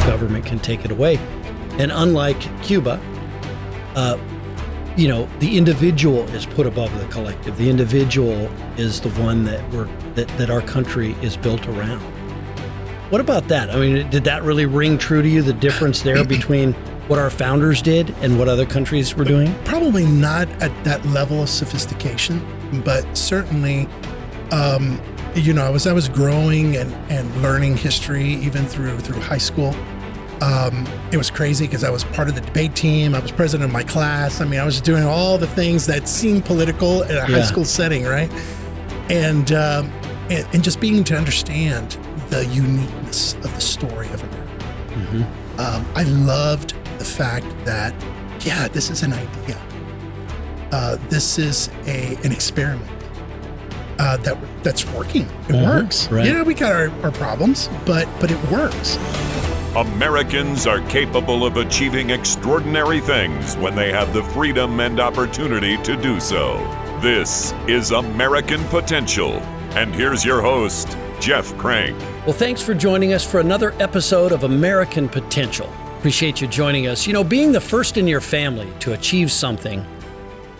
government can take it away. And unlike Cuba, the individual is put above the collective. The individual is the one that our country is built around. What about that? I mean, did that really ring true to you, the difference there between what our founders did and what other countries were doing? Probably not at that level of sophistication, but certainly, as I was growing and learning history, even through high school, it was crazy because I was part of the debate team. I was president of my class. I mean, I was doing all the things that seemed political in a high school setting, right? And just being to understand the uniqueness of the story of America. Mm-hmm. I loved the fact that, this is an idea. This is an experiment that's working. It works. Right. We got our problems, but it works. Americans are capable of achieving extraordinary things when they have the freedom and opportunity to do so. This is American Potential. And here's your host, Jeff Crank. Well, thanks for joining us for another episode of American Potential. Appreciate you joining us. Being the first in your family to achieve something,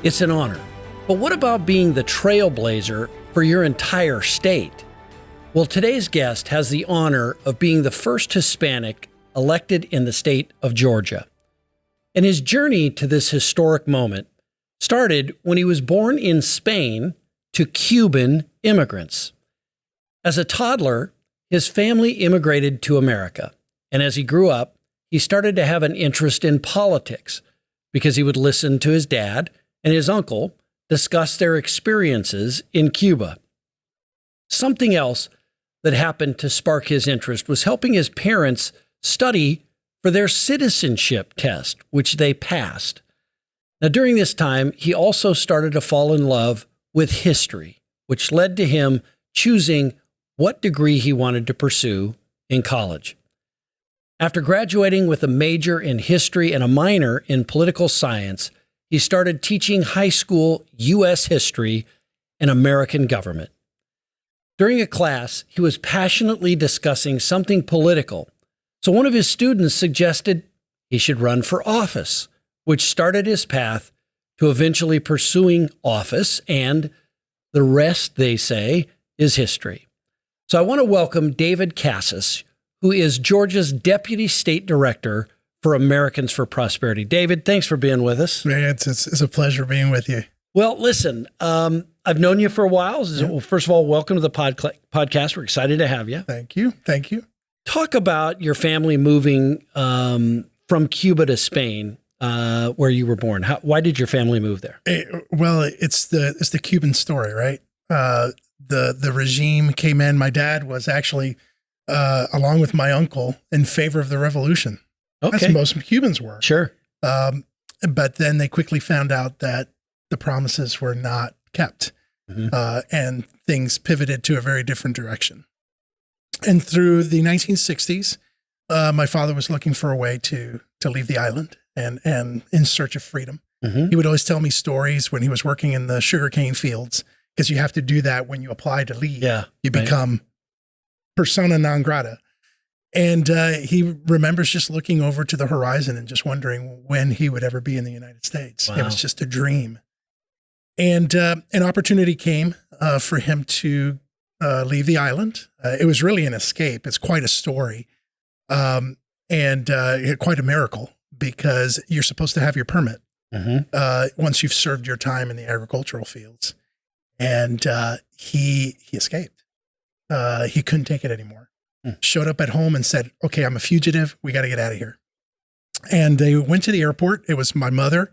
it's an honor. But what about being the trailblazer for your entire state? Well, today's guest has the honor of being the first Hispanic elected in the state of Georgia. And his journey to this historic moment started when he was born in Spain to Cuban immigrants. As a toddler, his family immigrated to America. And as he grew up, he started to have an interest in politics because he would listen to his dad and his uncle discuss their experiences in Cuba. Something else that happened to spark his interest was helping his parents study for their citizenship test, which they passed. Now, during this time, he also started to fall in love with history, which led to him choosing what degree he wanted to pursue in college. After graduating with a major in history and a minor in political science, he started teaching high school U.S. history and American government. During a class, he was passionately discussing something political, so one of his students suggested he should run for office, which started his path to eventually pursuing office, and the rest, they say, is history. So I want to welcome David Casas, who is Georgia's Deputy State Director for Americans for Prosperity. David, thanks for being with us. Man, it's a pleasure being with you. Well, listen, I've known you for a while. Well, first of all, welcome to the podcast. We're excited to have you. Thank you. Talk about your family moving from Cuba to Spain, where you were born. Why did your family move there? It's the Cuban story, right? The regime came in. My dad was actually, along with my uncle, in favor of the revolution. Okay. As most Cubans were. Sure. But then they quickly found out that the promises were not kept, and things pivoted to a very different direction. And through the 1960s, my father was looking for a way to leave the island and in search of freedom. He would always tell me stories when he was working in the sugarcane fields, because you have to do that when you apply to leave. Yeah, you become persona non grata. And he remembers just looking over to the horizon and just wondering when he would ever be in the United States. Wow. It was just a dream. And an opportunity came for him to leave the island. It was really an escape. It's quite a story, and quite a miracle, because you're supposed to have your permit once you've served your time in the agricultural fields. And he escaped. He couldn't take it anymore. Showed up at home and said, "Okay, I'm a fugitive. We got to get out of here." And they went to the airport. It was my mother,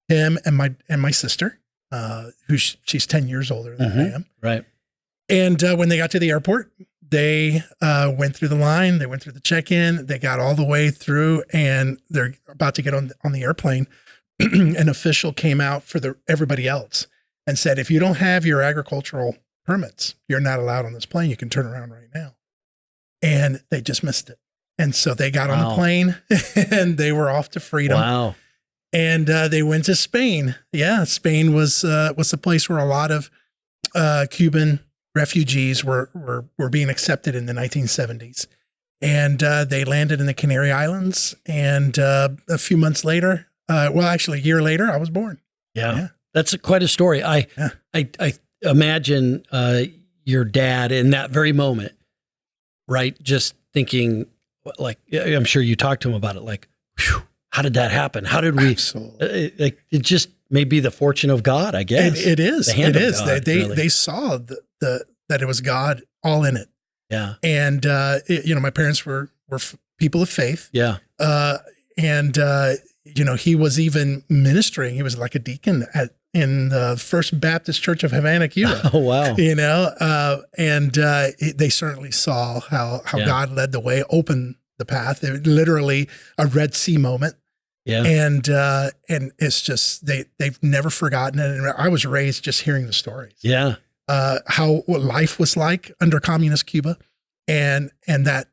him, and my sister, she's 10 years older than I am. Right. And when they got to the airport, they went through the line. They went through the check-in. They got all the way through, and they're about to get on the airplane. An official came out for everybody else and said, "If you don't have your agricultural permits, you're not allowed on this plane. You can turn around right now." And they just missed it. And so they got on the plane and they were off to freedom. Wow. And they went to Spain. Yeah, Spain was the place where a lot of Cuban refugees were being accepted in the 1970s. And they landed in the Canary Islands. And a few months later, actually a year later, I was born. Yeah. That's quite a story. I imagine your dad in that very moment, right? Just thinking, like, I'm sure you talked to him about it, like, whew, how did that happen? How did we, it just may be the fortune of God, I guess. It is. The hand of God, they saw that it was God all in it. Yeah. And, my parents were people of faith. Yeah. He was even ministering. He was like a deacon in the First Baptist Church of Havana, Cuba. Oh, wow. They certainly saw how God led the way, opened the path. It literally a Red Sea moment. Yeah. And it's just, they've never forgotten it. And I was raised just hearing the stories. Yeah. What life was like under communist Cuba, and that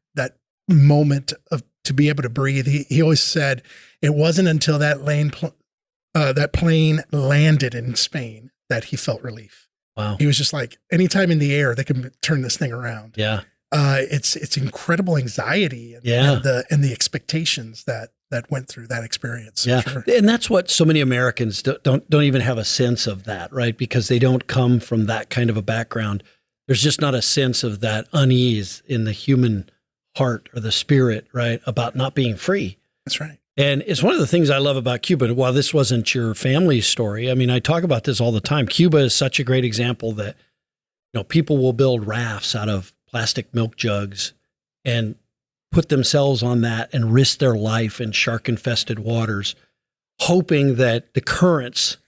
moment of to be able to breathe. He always said it wasn't until that plane landed in Spain that he felt relief. Wow. He was just like, anytime in the air, they can turn this thing around. Yeah. It's incredible anxiety and the expectations that went through that experience. Yeah. Sure. And that's what so many Americans don't even have a sense of that, right? Because they don't come from that kind of a background. There's just not a sense of that unease in the human heart or the spirit, right? About not being free. That's right. And it's one of the things I love about Cuba. While this wasn't your family's story, I mean, I talk about this all the time. Cuba is such a great example that, people will build rafts out of plastic milk jugs and put themselves on that and risk their life in shark-infested waters, hoping that the currents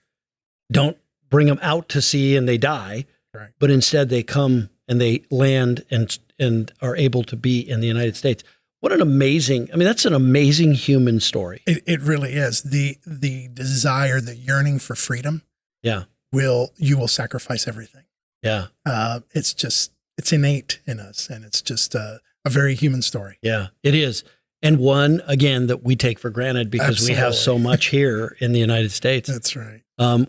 don't bring them out to sea and they die, right. But instead they come and they land and are able to be in the United States. What an amazing, that's an amazing human story. It really is. The desire, the yearning for freedom. Yeah. You will sacrifice everything. Yeah. It's innate in us, and it's just a very human story. Yeah, it is. And one, again, that we take for granted because Absolutely. we have so much here in the United States. That's right.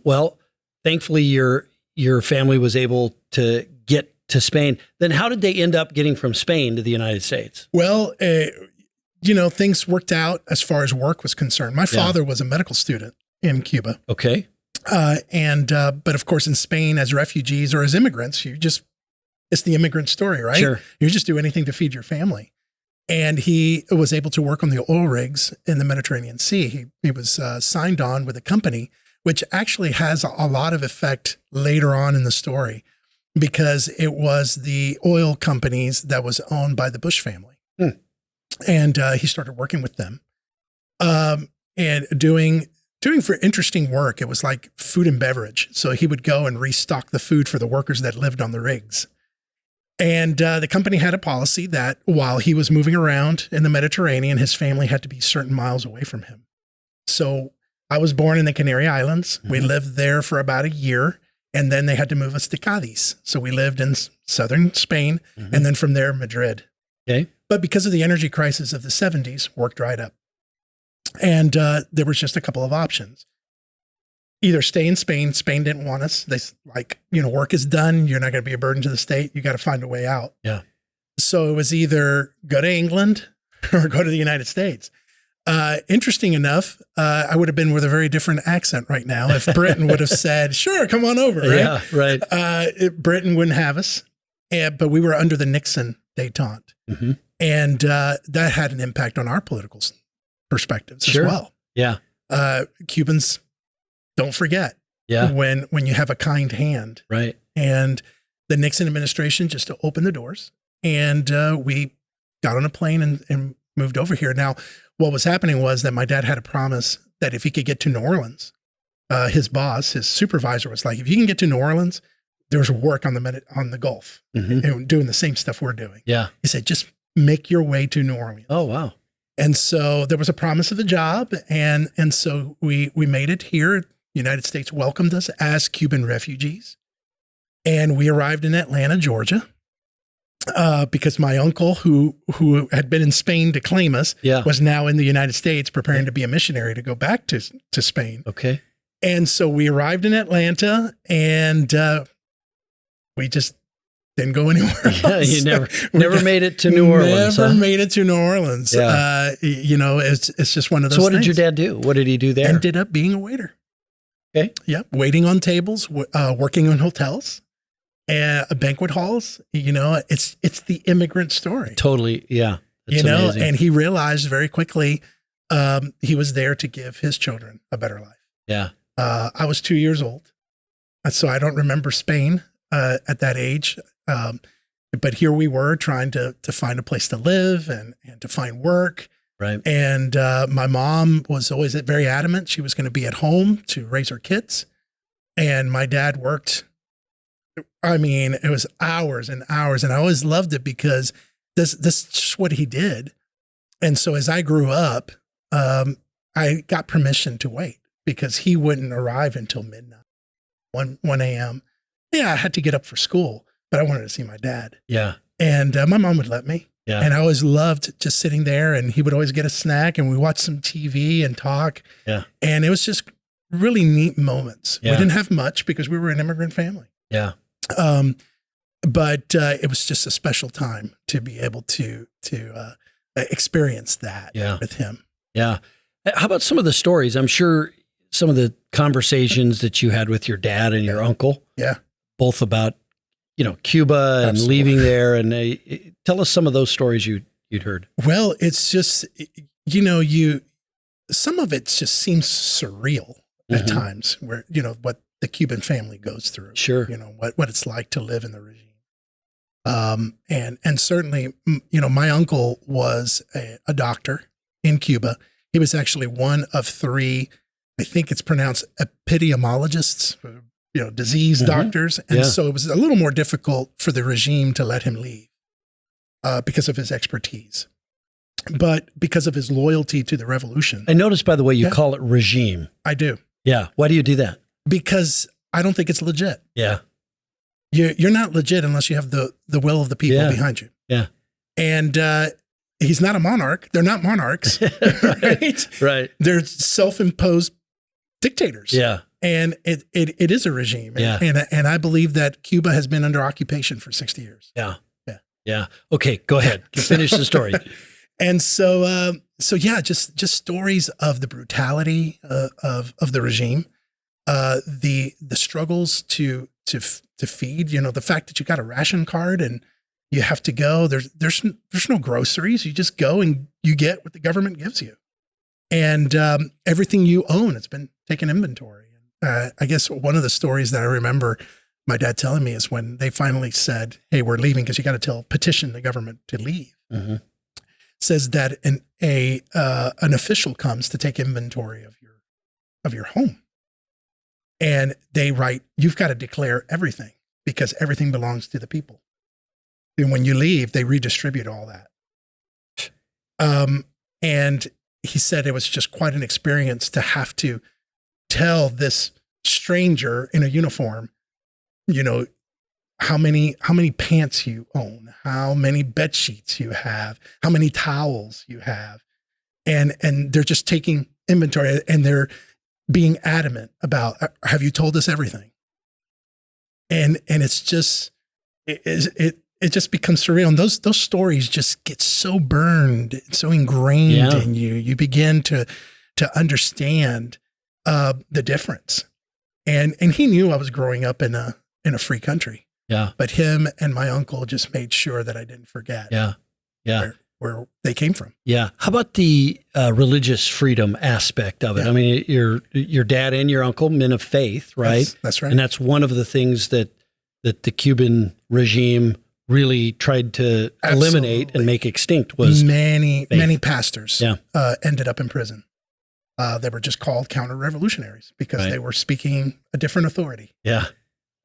Well, thankfully your family was able to get to Spain. Then how did they end up getting from Spain to the United States? Well, things worked out as far as work was concerned. My father was a medical student in Cuba. Okay. But of course in Spain as refugees or as immigrants, it's the immigrant story, right? Sure. You just do anything to feed your family. And he was able to work on the oil rigs in the Mediterranean Sea. He was signed on with a company, which actually has a lot of effect later on in the story, because it was the oil companies that was owned by the Bush family. And he started working with them and doing for interesting work. It was like food and beverage. So he would go and restock the food for the workers that lived on the rigs. And the company had a policy that while he was moving around in the Mediterranean, his family had to be certain miles away from him. So I was born in the Canary Islands. Mm-hmm. We lived there for about a year, and then they had to move us to Cadiz. So we lived in southern Spain, mm-hmm. and then from there, Madrid. Okay. But because of the energy crisis of the 70s, work dried up. And there was just a couple of options. Either stay in Spain. Spain didn't want us. They work is done. You're not going to be a burden to the state. You got to find a way out. Yeah. So it was either go to England or go to the United States. Interesting enough, I would have been with a very different accent right now if Britain would have said, sure, come on over. Right? Yeah, right. Britain wouldn't have us. But we were under the Nixon détente. Mm-hmm. And that had an impact on our political perspectives as well. Yeah. Cubans don't forget when you have a kind hand. Right. And the Nixon administration just opened the doors, and we got on a plane and moved over here. Now, what was happening was that my dad had a promise that if he could get to New Orleans, his boss, his supervisor was like, if you can get to New Orleans, there's work on the Gulf, mm-hmm. and doing the same stuff we're doing. Yeah. He said, just make your way to New Orleans. Oh, wow. And so there was a promise of a job. And so we made it here. United States welcomed us as Cuban refugees. And we arrived in Atlanta, Georgia, because my uncle, who had been in Spain to claim us, was now in the United States preparing to be a missionary to go back to Spain. Okay. And so we arrived in Atlanta, and we just Didn't go anywhere else. Yeah, you never made it to New Orleans. Never made it to New Orleans. Yeah. It's just one of those So what things. did your dad do? What did he do there? Ended up being a waiter. Okay. Yep. Waiting on tables, working in hotels, banquet halls. It's the immigrant story. Totally. Yeah. That's amazing. And he realized very quickly he was there to give his children a better life. Yeah. I was 2 years old, so I don't remember Spain at that age. But here we were trying to find a place to live and to find work. Right. And my mom was always very adamant she was going to be at home to raise her kids. And my dad worked. I mean, it was hours and hours. And I always loved it because this is just what he did. And so as I grew up, I got permission to wait because he wouldn't arrive until midnight, 1 a.m. Yeah, I had to get up for school, but I wanted to see my dad. Yeah. And my mom would let me. Yeah. And I always loved just sitting there, and he would always get a snack and we watched some TV and talk. Yeah. And it was just really neat moments. Yeah. We didn't have much because we were an immigrant family. Yeah. But it was just a special time to be able to experience that with him. Yeah. How about some of the stories? I'm sure some of the conversations that you had with your dad and your uncle. Yeah. Both about, Cuba and leaving there. And tell us some of those stories you'd heard. Well, it's just, some of it just seems surreal at times where, what the Cuban family goes through. Sure. What it's like to live in the regime. And certainly, my uncle was a doctor in Cuba. He was actually one of 3, I think it's pronounced epidemiologists, disease doctors. And so it was a little more difficult for the regime to let him leave because of his expertise. But because of his loyalty to the revolution. I noticed, by the way, you call it regime. I do. Yeah. Why do you do that? Because I don't think it's legit. Yeah. You're not legit unless you have the will of the people behind you. Yeah. And he's not a monarch. They're not monarchs. Right? Right. They're self-imposed dictators. Yeah. And it is a regime. Yeah. And I believe that Cuba has been under occupation for 60 years. Yeah. Yeah. Yeah. Okay, go ahead. Finish the story. And so just stories of the brutality of the regime, the struggles to feed, the fact that you got a ration card and you have to go, there's no groceries. You just go and you get what the government gives you. And everything you own, it's been taken inventory. I guess one of the stories that I remember my dad telling me is when they finally said, "Hey, we're leaving because you got to petition the government to leave." Mm-hmm. Says that an official comes to take inventory of your home, and they write, "You've got to declare everything because everything belongs to the people." And when you leave, they redistribute all that. And he said it was just quite an experience to have to tell this stranger in a uniform, how many pants you own, how many bed sheets you have, how many towels you have. And they're just taking inventory and they're being adamant about, have you told us everything? And it's just, it just becomes surreal. And those stories just get so burned, so ingrained in you. You begin to understand the difference. And he knew I was growing up in a free country. Yeah. But him and my uncle just made sure that I didn't forget. Yeah. Yeah. Where they came from. Yeah. How about the religious freedom aspect of it? I mean, your dad and your uncle, men of faith, right? That's right. And that's one of the things that the Cuban regime really tried to eliminate and make extinct was many pastors ended up in prison. They were just called counter-revolutionaries because they were speaking a different authority. Yeah.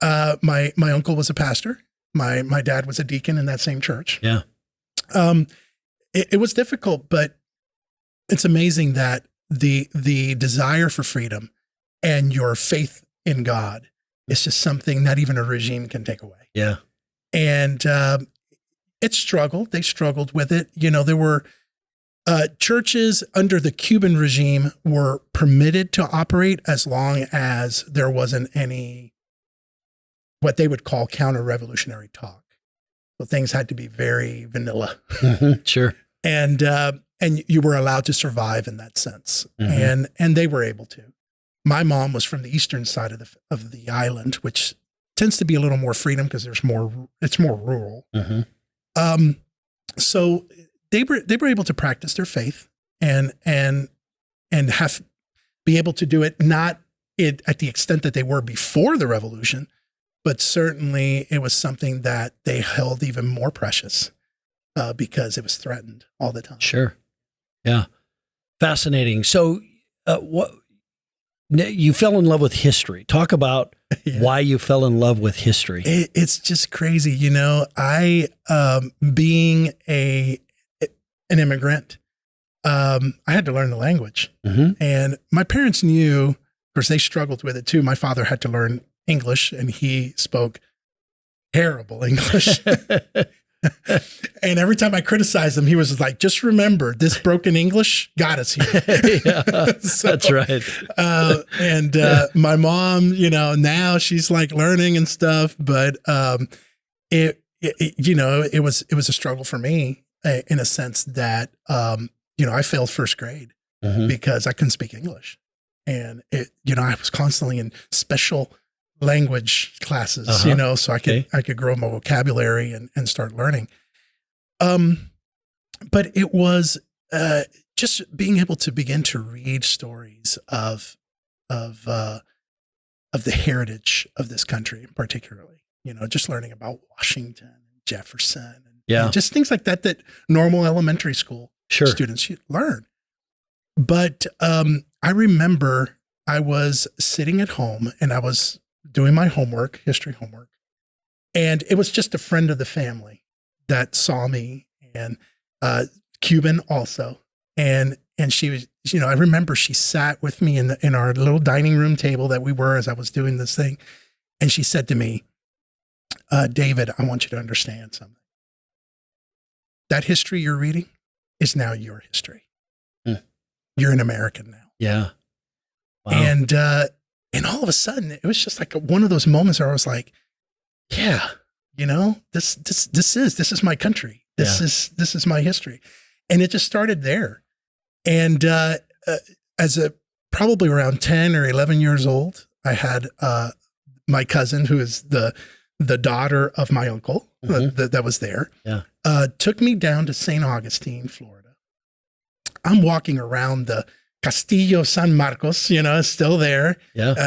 My uncle was a pastor. My dad was a deacon in that same church. Yeah. It was difficult, but it's amazing that the desire for freedom and your faith in God is just something not even a regime can take away. Yeah. And it struggled. They struggled with it. There were churches under the Cuban regime were permitted to operate as long as there wasn't any what they would call counter-revolutionary talk. So things had to be very vanilla. Sure. And you were allowed to survive in that sense. And they were able to. My mom was from the eastern side of the island, which tends to be a little more freedom because it's more rural. So they were able to practice their faith and be able to do it, not at the extent that they were before the revolution, but certainly it was something that they held even more precious because it was threatened all the time. Sure. Yeah. Fascinating. So you fell in love with history. Talk about why you fell in love with history. It's just crazy. You know, I, being an immigrant, I had to learn the language. And my parents knew, of course, they struggled with it too. My father had to learn English and he spoke terrible English. And every time I criticized him, he was like, just remember, this broken English got us here. That's right. And my mom, you know, now she's like learning and stuff, but it was a struggle for me in a sense that, you know, I failed first grade because I couldn't speak English. And I was constantly in special language classes, you know, so I could grow my vocabulary and start learning. But it was just being able to begin to read stories of the heritage of this country, particularly, you know, just learning about Washington and Jefferson and just things like that normal elementary school students should learn. But I remember I was sitting at home and I was doing my homework, history homework, and it was just a friend of the family that saw me, and Cuban also, and she was, you know, I remember she sat with me in our little dining room table that we were as I was doing this thing, and she said to me, David, I want you to understand something. That history you're reading is now your history. You're an American now. Yeah. Wow. And all of a sudden, it was just like one of those moments where I was like, yeah, you know, this is my country. This is my history. And it just started there. And probably around 10 or 11 years old, I had my cousin, who is the daughter of my uncle that was there, took me down to St. Augustine, Florida. I'm walking around the Castillo San Marcos, you know, still there,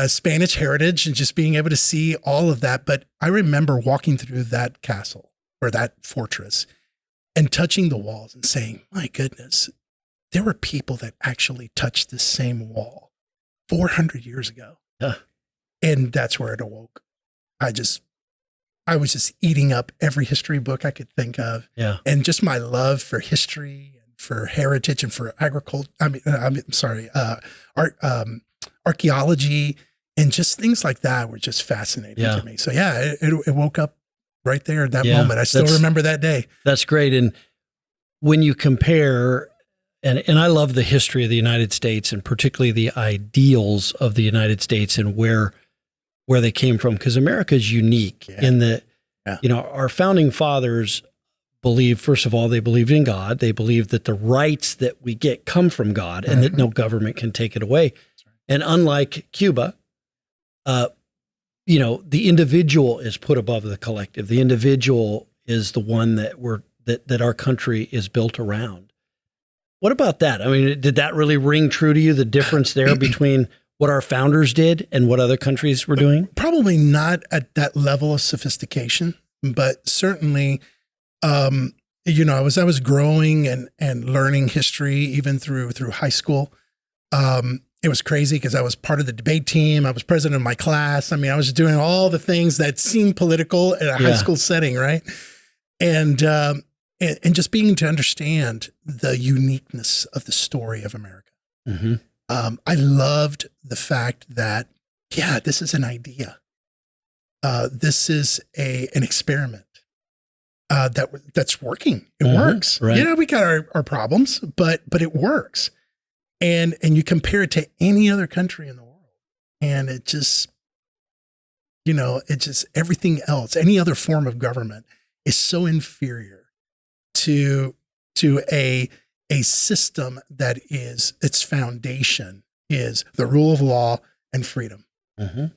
Spanish heritage, and just being able to see all of that. But I remember walking through that castle or that fortress and touching the walls and saying, my goodness, there were people that actually touched this same wall 400 years ago. And that's where it awoke. I was just eating up every history book I could think of. And just my love for history, for heritage, and for agriculture. Archaeology, and just things like that were just fascinating to me. So it woke up right there at that moment. I still remember that day. That's great. And when you compare, and I love the history of the United States, and particularly the ideals of the United States and where they came from, because America is unique in that, you know, our founding fathers believed, first of all, they believed in God. They believed that the rights that we get come from God and that no government can take it away. And unlike Cuba, you know, the individual is put above the collective. The individual is the one that our country is built around. What about that? I mean, did that really ring true to you, the difference there between what our founders did and what other countries were doing? Probably not at that level of sophistication, but certainly, you know, as I was growing and learning history, even through high school, it was crazy because I was part of the debate team. I was president of my class. I mean, I was doing all the things that seemed political in a high school setting, right? And just being to understand the uniqueness of the story of America. I loved the fact that, this is an idea. This is an experiment that's working. It works. Right. You know, we got our problems, but it works. And you compare it to any other country in the world, and it just, you know, it's just everything else, any other form of government is so inferior to a system that is its foundation is the rule of law and freedom.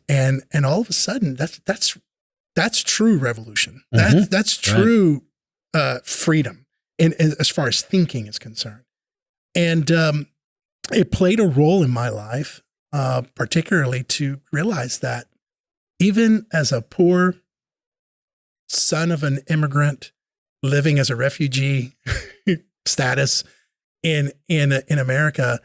And all of a sudden that's true revolution. That's true freedom as far as thinking is concerned. And it played a role in my life, particularly to realize that even as a poor son of an immigrant living as a refugee status in America,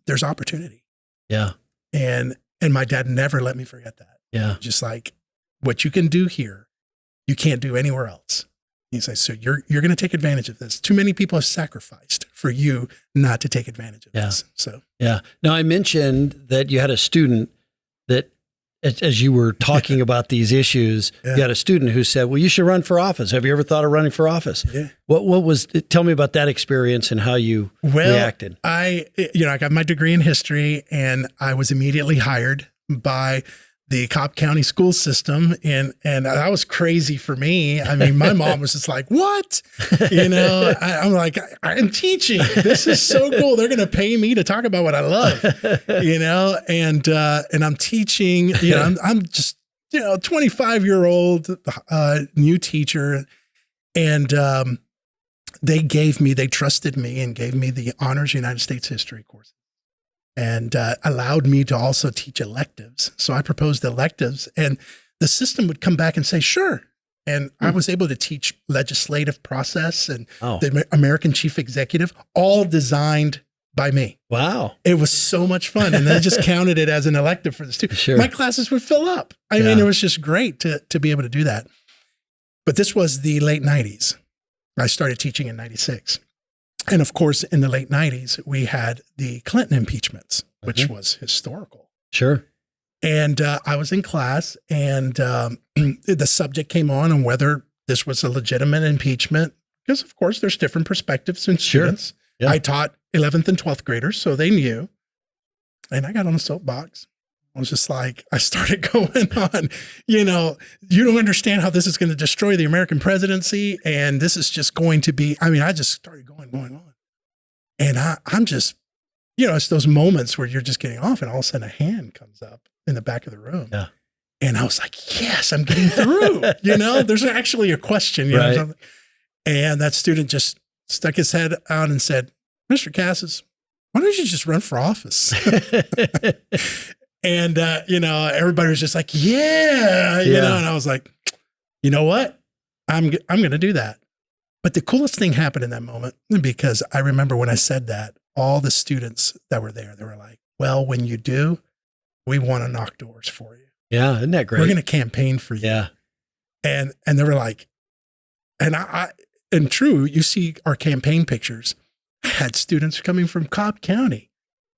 there's opportunity. Yeah. And my dad never let me forget that. Yeah. Just like what you can do here, you can't do anywhere else. He says, so you're going to take advantage of this. Too many people have sacrificed for you not to take advantage of this. So, yeah. Now I mentioned that you had a student that, as you were talking about these issues, you had a student who said, well, you should run for office. Have you ever thought of running for office? Yeah. What was, tell me about that experience and how you reacted. I got my degree in history, and I was immediately hired by the Cobb County school system. And that was crazy for me. I mean, my mom was just like, what? I'm like, I'm teaching. This is so cool. They're going to pay me to talk about what I love, and I'm teaching, I'm just, 25-year-old new teacher. And they trusted me and gave me the Honors United States History course. And allowed me to also teach electives. So I proposed electives, and the system would come back and say, sure. And I was able to teach legislative process and the American chief executive, all designed by me. Wow. It was so much fun. And they just counted it as an elective for the students. Sure. My classes would fill up. I mean, it was just great to be able to do that. But this was the late 90s. I started teaching in 96. And of course, in the late 90s, we had the Clinton impeachments, which was historical. Sure. And I was in class, and the subject came on whether this was a legitimate impeachment, because of course there's different perspectives in students. Yeah. I taught 11th and 12th graders, so they knew. And I got on a soapbox. I was just like, I started going on, you don't understand how this is going to destroy the American presidency. And this is just going to be, I just started going on. And I'm just, it's those moments where you're just getting off, and all of a sudden a hand comes up in the back of the room. Yeah. And I was like, yes, I'm getting through, there's actually a question, right. And that student just stuck his head out and said, Mr. Casas, why don't you just run for office? And, everybody was just like, yeah, and I was like, you know what? I'm going to do that. But the coolest thing happened in that moment, because I remember when I said that, all the students that were there, they were like, well, when you do, we want to knock doors for you. Yeah. Isn't that great? We're going to campaign for you. Yeah. And they were like, and true, you see our campaign pictures. I had students coming from Cobb County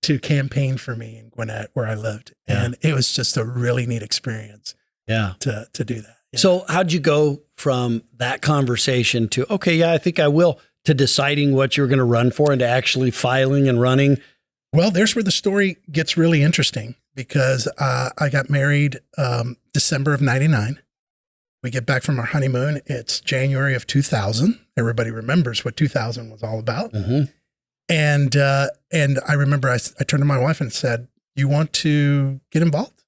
to campaign for me in Gwinnett, where I lived. And it was just a really neat experience to do that. Yeah. So how'd you go from that conversation to, okay, I think I will, to deciding what you're going to run for and to actually filing and running? Well, there's where the story gets really interesting, because I got married December of 99. We get back from our honeymoon. It's January of 2000. Everybody remembers what 2000 was all about. Mm-hmm. And I remember I turned to my wife and said, you want to get involved?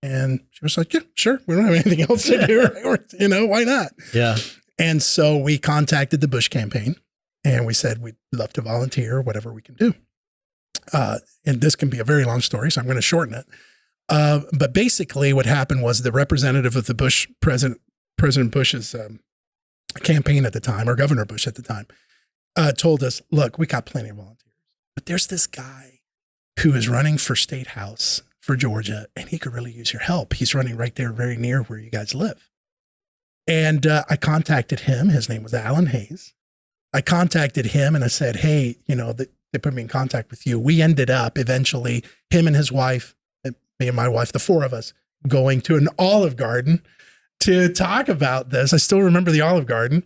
And she was like, yeah, sure. We don't have anything else to do. Why not? Yeah. And so we contacted the Bush campaign, and we said, we'd love to volunteer, whatever we can do. And this can be a very long story, so I'm going to shorten it. But basically what happened was the representative of the Bush, President Bush's campaign at the time, or Governor Bush at the time, told us, look, we got plenty of volunteers, but there's this guy who is running for Statehouse for Georgia, and he could really use your help. He's running right there very near where you guys live. And I contacted him. His name was Alan Hayes. I contacted him and I said, hey, they put me in contact with you. We ended up eventually, him and his wife, me and my wife, the four of us, going to an Olive Garden to talk about this. I still remember the Olive Garden.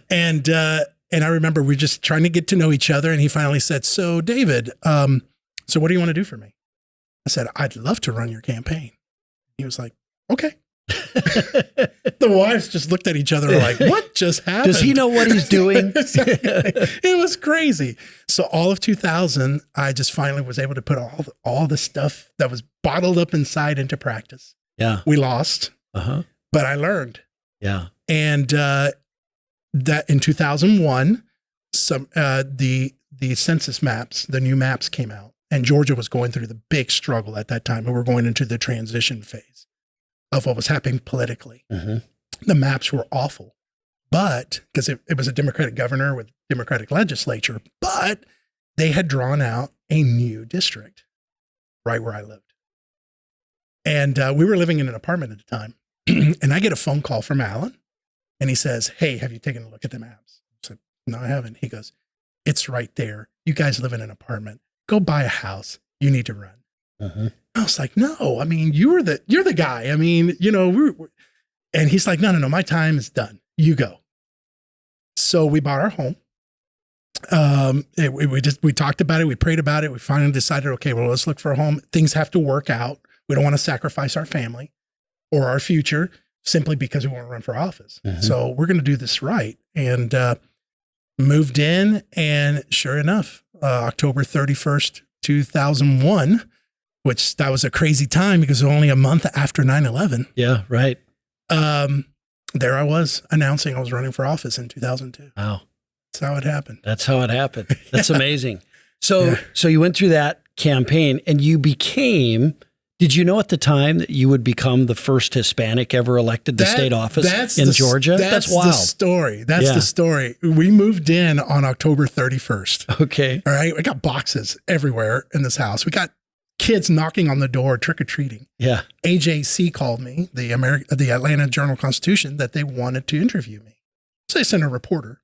And I remember we just trying to get to know each other. And he finally said, so David, so what do you want to do for me? I said, I'd love to run your campaign. He was like, okay. The wives just looked at each other like, what just happened? Does he know what he's doing? It was crazy. So all of 2000, I just finally was able to put all the stuff that was bottled up inside into practice. Yeah. We lost, but I learned. Yeah. And that in 2001, the census maps, the new maps came out, and Georgia was going through the big struggle at that time. And we're going into the transition phase of what was happening politically. The maps were awful, but because it was a Democratic governor with Democratic legislature, but they had drawn out a new district right where I lived. And we were living in an apartment at the time. And I get a phone call from Alan, and he says, hey, have you taken a look at the maps? I said, no, I haven't. He goes, it's right there. You guys live in an apartment. Go buy a house. You need to run. I was like, no, I mean, you're the guy. I mean, you know, and he's like, no, my time is done. You go. So we bought our home. We talked about it. We prayed about it. We finally decided, okay, well, let's look for a home. Things have to work out. We don't want to sacrifice our family or our future simply because we want to run for office. So we're going to do this right. And moved in, and sure enough, October 31st, 2001, which that was a crazy time because it was only a month after 9/11. Yeah, right. There I was announcing I was running for office in 2002. Wow. That's how it happened. That's how it happened. That's amazing. So you went through that campaign, and you became, did you know at the time that you would become the first Hispanic ever elected to state office in Georgia? That's wild. That's the story. That's the story. We moved in on October 31st. Okay. All right. We got boxes everywhere in this house. We got kids knocking on the door, trick-or-treating. Yeah. AJC called me, the Atlanta Journal-Constitution, that they wanted to interview me. So they sent a reporter.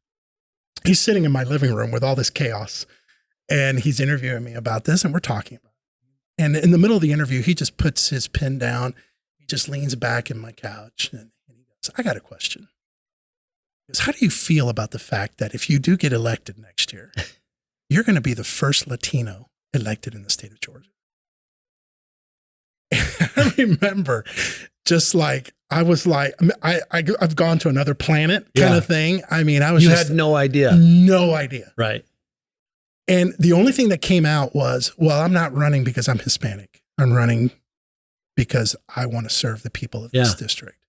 He's sitting in my living room with all this chaos, and he's interviewing me about this, and we're talking about it. And in the middle of the interview, he just puts his pen down. He just leans back in my couch, and he goes, I got a question. He goes, how do you feel about the fact that if you do get elected next year, you're going to be the first Latino elected in the state of Georgia? I remember just like, I was like, I've gone to another planet kind of thing. I mean, you had no idea. No idea. Right. And the only thing that came out was, well, I'm not running because I'm Hispanic. I'm running because I want to serve the people of this district.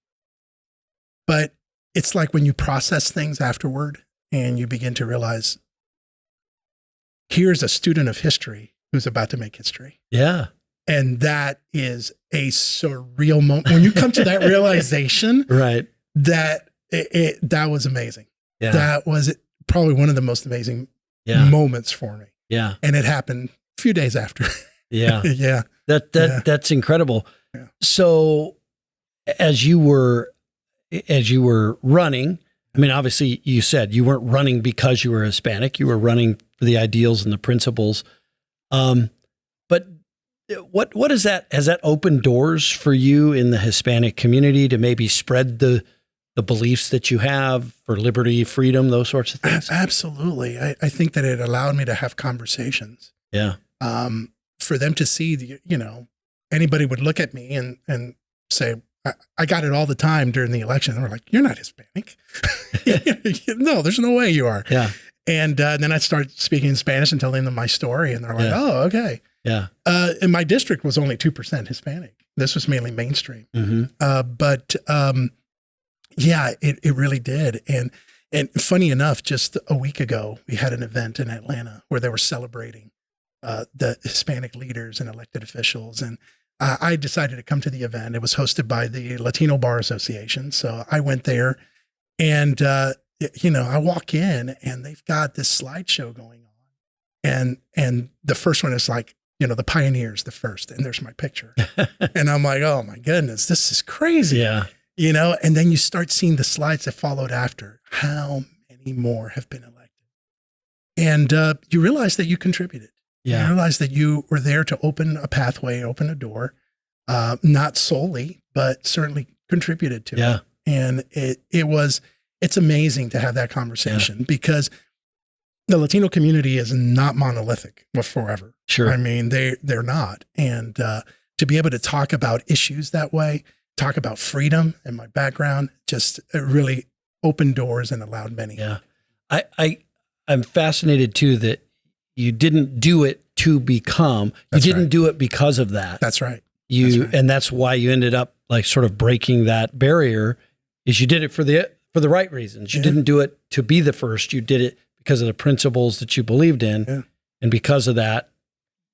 But it's like when you process things afterward and you begin to realize, here's a student of history who's about to make history. Yeah. And that is a surreal moment. When you come to that realization, right, that that was amazing. Yeah. That was probably one of the most amazing moments for me. Yeah. And it happened a few days after. Yeah. Yeah. That's incredible. Yeah. So as you were running, I mean, obviously you said you weren't running because you were Hispanic, you were running for the ideals and the principles. But what is that? Has that opened doors for you in the Hispanic community to maybe spread the beliefs that you have for liberty, freedom, those sorts of things? Absolutely. I think that it allowed me to have conversations. Yeah. For them to see, anybody would look at me and say, I got it all the time during the election. They were like, you're not Hispanic. No, there's no way you are. Yeah. And then I started speaking in Spanish and telling them my story. And they're like, oh, okay. Yeah. And my district was only 2% Hispanic. This was mainly mainstream. But it really did. And funny enough, just a week ago, we had an event in Atlanta where they were celebrating the Hispanic leaders and elected officials. And I decided to come to the event. It was hosted by the Latino Bar Association. So I went there, and, I walk in and they've got this slideshow going on. And the first one is like, the pioneers, the first, and there's my picture. And I'm like, oh my goodness, this is crazy. Yeah. And then you start seeing the slides that followed after. How many more have been elected? And you realize that you contributed. Yeah. You realize that you were there to open a pathway, open a door, not solely, but certainly contributed to it. And it's amazing to have that conversation because the Latino community is not monolithic forever. Sure. I mean, they're not. And to be able to talk about issues that way, talk about freedom and my background, just it really opened doors and allowed many. Yeah. I'm fascinated too that you didn't do it to become, That's you didn't right. do it because of that. That's right. And that's why you ended up like sort of breaking that barrier, is you did it for the right reasons. You didn't do it to be the first. You did it because of the principles that you believed in. Yeah. And because of that,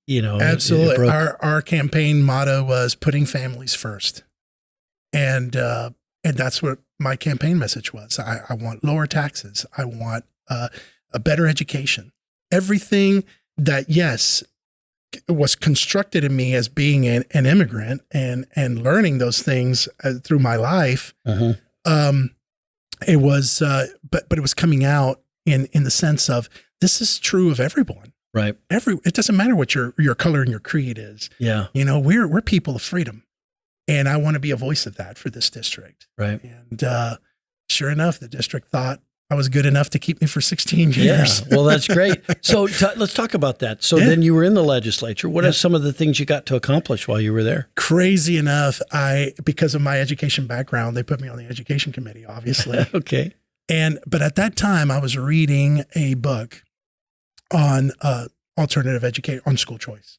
Absolutely. it broke. Our campaign motto was putting families first. And that's what my campaign message was. I want lower taxes. I want a better education. Everything that, yes, was constructed in me as being an immigrant and learning those things through my life. It was, but it was coming out in the sense of this is true of everyone. Right. It doesn't matter what your color and your creed is. Yeah. We're people of freedom, and I want to be a voice of that for this district. Right. And sure enough, the district thought I was good enough to keep me for 16 years. Yeah. Well, that's great. So let's talk about that. So then you were in the legislature. What are some of the things you got to accomplish while you were there? Crazy enough, because of my education background, they put me on the education committee, obviously. Okay. But at that time, I was reading a book on alternative education, on school choice.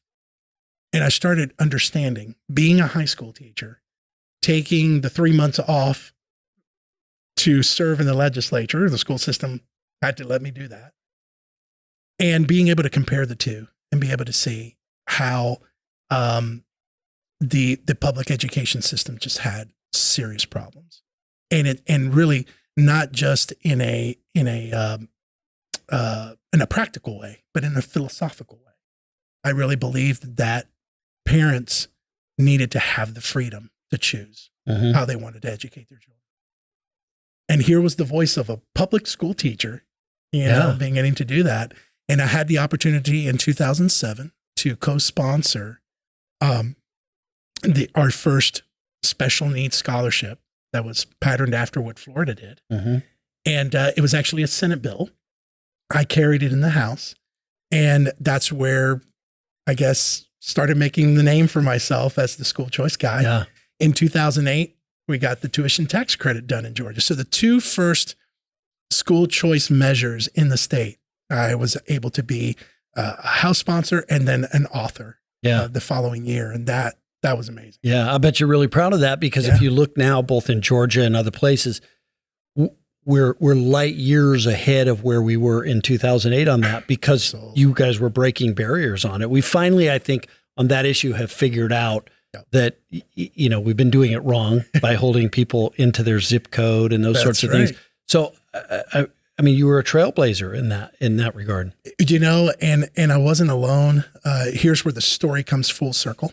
And I started understanding, being a high school teacher, taking the 3 months off to serve in the legislature. The school system had to let me do that. And being able to compare the two and be able to see how the public education system just had serious problems. And really not just in a practical way, but in a philosophical way. I really believed that parents needed to have the freedom to choose how they wanted to educate their children. And here was the voice of a public school teacher, beginning to do that. And I had the opportunity in 2007 to co-sponsor our first special needs scholarship that was patterned after what Florida did. And it was actually a Senate bill. I carried it in the House. And that's where I guess started making the name for myself as the school choice guy. Yeah. In 2008, we got the tuition tax credit done in Georgia. So the two first school choice measures in the state, I was able to be a House sponsor and then an author the following year. And that was amazing. Yeah, I bet you're really proud of that, because if you look now, both in Georgia and other places, we're light years ahead of where we were in 2008 on that, because you guys were breaking barriers on it. We finally, I think, on that issue have figured out that, we've been doing it wrong by holding people into their zip code and those sorts of things. So, I mean, you were a trailblazer in that regard. And I wasn't alone. Here's where the story comes full circle.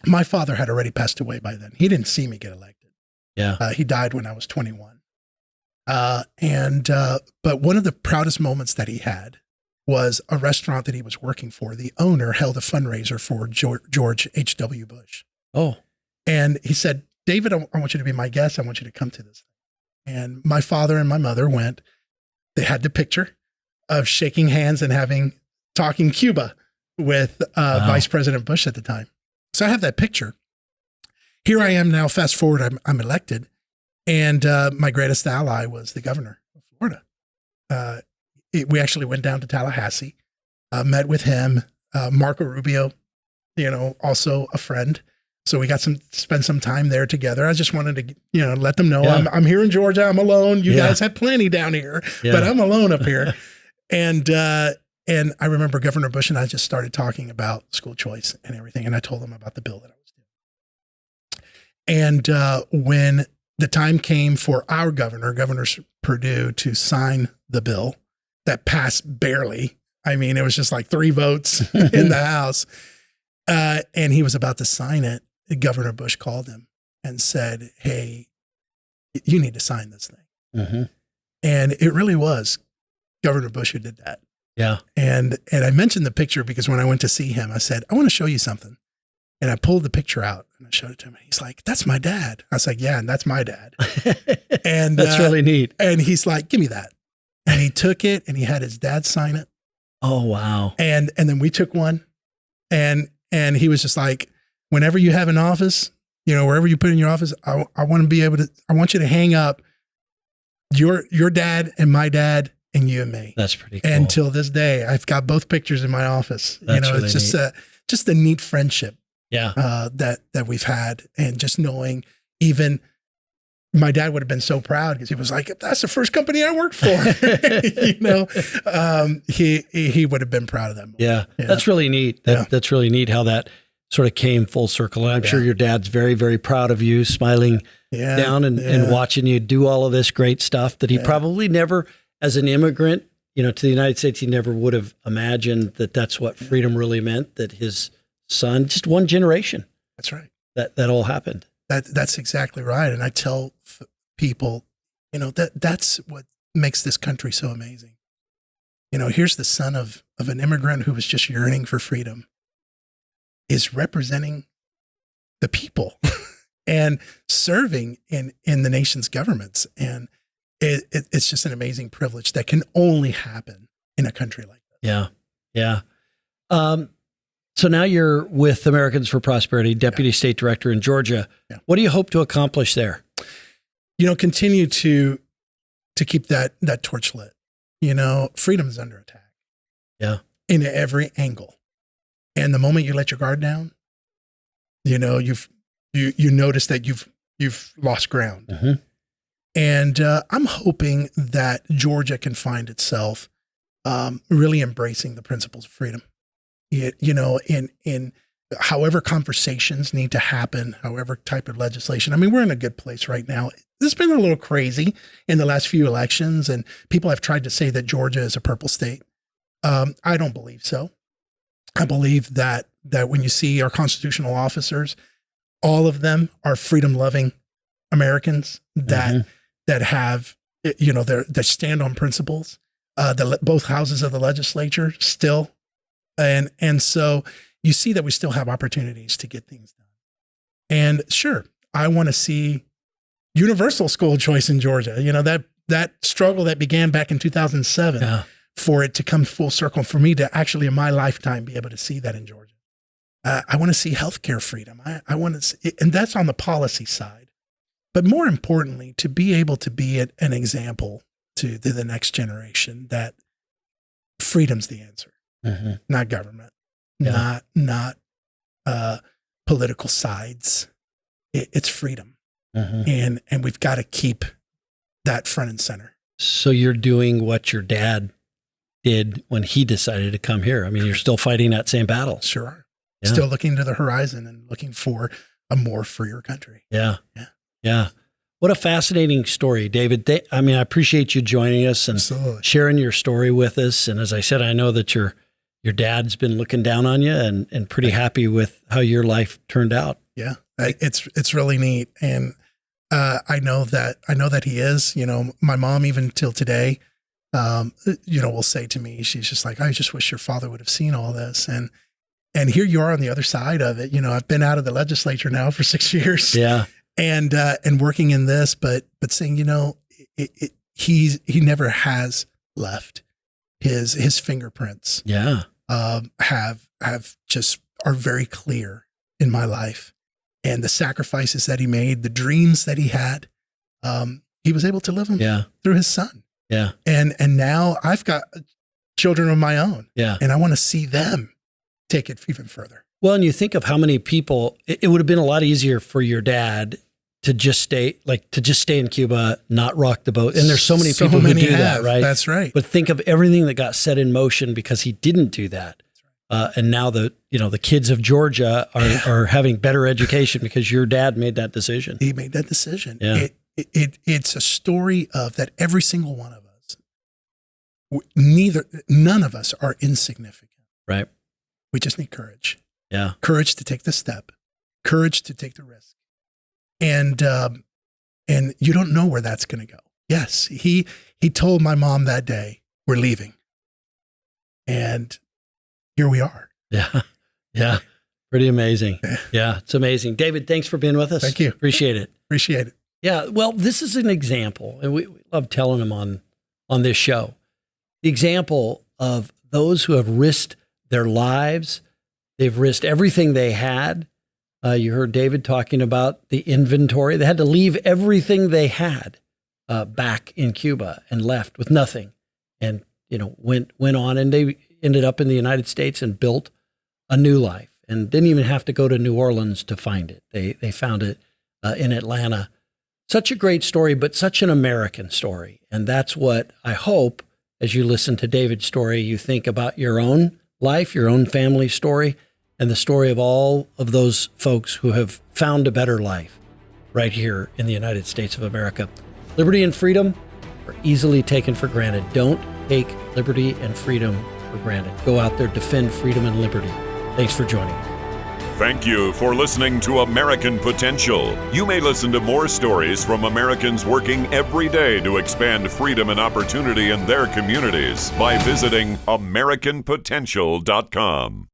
My father had already passed away by then. He didn't see me get elected. Yeah. He died when I was 21. But one of the proudest moments that he had was a restaurant that he was working for. The owner held a fundraiser for George H.W. Bush. Oh. And he said, David, I want you to be my guest. I want you to come to this. And my father and my mother went. They had the picture of shaking hands and talking Cuba with Vice President Bush at the time. So I have that picture. Here I am now, fast forward, I'm elected. And my greatest ally was the governor of Florida. We actually went down to Tallahassee, met with him, Marco Rubio, also a friend. So we got spend some time there together. I just wanted to, let them know I'm here in Georgia. I'm alone. You guys had plenty down here, but I'm alone up here. And I remember Governor Bush and I just started talking about school choice and everything. And I told him about the bill that I was doing. And when the time came for our Governor Perdue, to sign the bill that passed barely. I mean, it was just like 3 votes in the House. And he was about to sign it. Governor Bush called him and said, hey, you need to sign this thing. And it really was Governor Bush who did that. Yeah. And I mentioned the picture because when I went to see him, I said, I want to show you something. And I pulled the picture out and I showed it to him. And he's like, that's my dad. I was like, yeah, and that's my dad. And that's really neat. And he's like, give me that. And he took it and he had his dad sign it. Oh, wow. And then we took one and he was just like, whenever you have an office, wherever you put in your office, I want to be able to, I want you to hang up your dad and my dad and you and me. That's pretty cool. And till this day, I've got both pictures in my office. That's really it's just a neat friendship. Yeah. That we've had. And just knowing, even my dad would have been so proud because he was like, that's the first company I worked for. He would have been proud of them. Yeah. That's really neat. That's really neat how that sort of came full circle. And I'm sure your dad's very, very proud of you, smiling down and watching you do all of this great stuff that he probably never, as an immigrant, to the United States, he never would have imagined that that's what freedom really meant, that his son, just one generation. That's right. That all happened. That's exactly right. And I tell people, that's what makes this country so amazing. Here's the son of an immigrant who was just yearning for freedom, is representing the people and serving in the nation's governments. And it's just an amazing privilege that can only happen in a country like that. Yeah. So now you're with Americans for Prosperity, Deputy State Director in Georgia. Yeah. What do you hope to accomplish there? Continue to keep that torch lit. Freedom is under attack. Yeah. In every angle. And the moment you let your guard down, you notice that you've lost ground. Mm-hmm. And I'm hoping that Georgia can find itself really embracing the principles of freedom. In however conversations need to happen, however type of legislation. I mean, we're in a good place right now. It's been a little crazy in the last few elections, and people have tried to say that Georgia is a purple state. I don't believe so. I believe that when you see our constitutional officers, all of them are freedom-loving Americans that have, that stand on principles. Both houses of the legislature still. And so you see that we still have opportunities to get things done. And sure, I want to see universal school choice in Georgia. That struggle that began back in 2007 for it to come full circle, for me to actually in my lifetime be able to see that in Georgia. I want to see healthcare freedom. I want to see, and that's on the policy side. But more importantly, to be able to be an example to the next generation that freedom's the answer. Mm-hmm. Not government, not political sides. It's freedom. Mm-hmm. And we've got to keep that front and center. So you're doing what your dad did when he decided to come here. I mean, you're still fighting that same battle. Sure are. Yeah. Still looking to the horizon and looking for a more freer country. Yeah. What a fascinating story, David. I appreciate you joining us and sharing your story with us. And as I said, I know that your dad's been looking down on you and pretty happy with how your life turned out. Yeah, it's really neat. And I know that he is. My mom, even till today, will say to me, she's just like, I just wish your father would have seen all this. And here you are on the other side of it. I've been out of the legislature now for 6 years. Yeah. And working in this, but saying, he never has left his fingerprints. Yeah. Have just are very clear in my life, and the sacrifices that he made, the dreams that he had, he was able to live them through his son. Yeah. And now I've got children of my own. Yeah. And I want to see them take it even further. Well, and you think of how many people, it would have been a lot easier for your dad to just stay in Cuba, not rock the boat. And there's so many people who do that, right? That's right. But think of everything that got set in motion because he didn't do that. And now the kids of Georgia are having better education because your dad made that decision. He made that decision. Yeah. It's a story of that every single one of us, none of us are insignificant. Right. We just need courage. Yeah. Courage to take the step, courage to take the risk. And you don't know where that's going to go. Yes. He told my mom that day, we're leaving. And here we are. Yeah. Yeah. Pretty amazing. Yeah. It's amazing. David, thanks for being with us. Thank you. Appreciate it. Appreciate it. Yeah. Well, this is an example, and we love telling them on this show, the example of those who have risked their lives. They've risked everything they had You heard David talking about the inventory. They had to leave everything they had back in Cuba and left with nothing, and went on, and they ended up in the United States and built a new life, and didn't even have to go to New Orleans to find it. They found it in Atlanta. Such a great story, but such an American story, and that's what I hope as you listen to David's story, you think about your own life, your own family story, and the story of all of those folks who have found a better life right here in the United States of America. Liberty and freedom are easily taken for granted. Don't take liberty and freedom for granted. Go out there, defend freedom and liberty. Thanks for joining us. Thank you for listening to American Potential. You may listen to more stories from Americans working every day to expand freedom and opportunity in their communities by visiting AmericanPotential.com.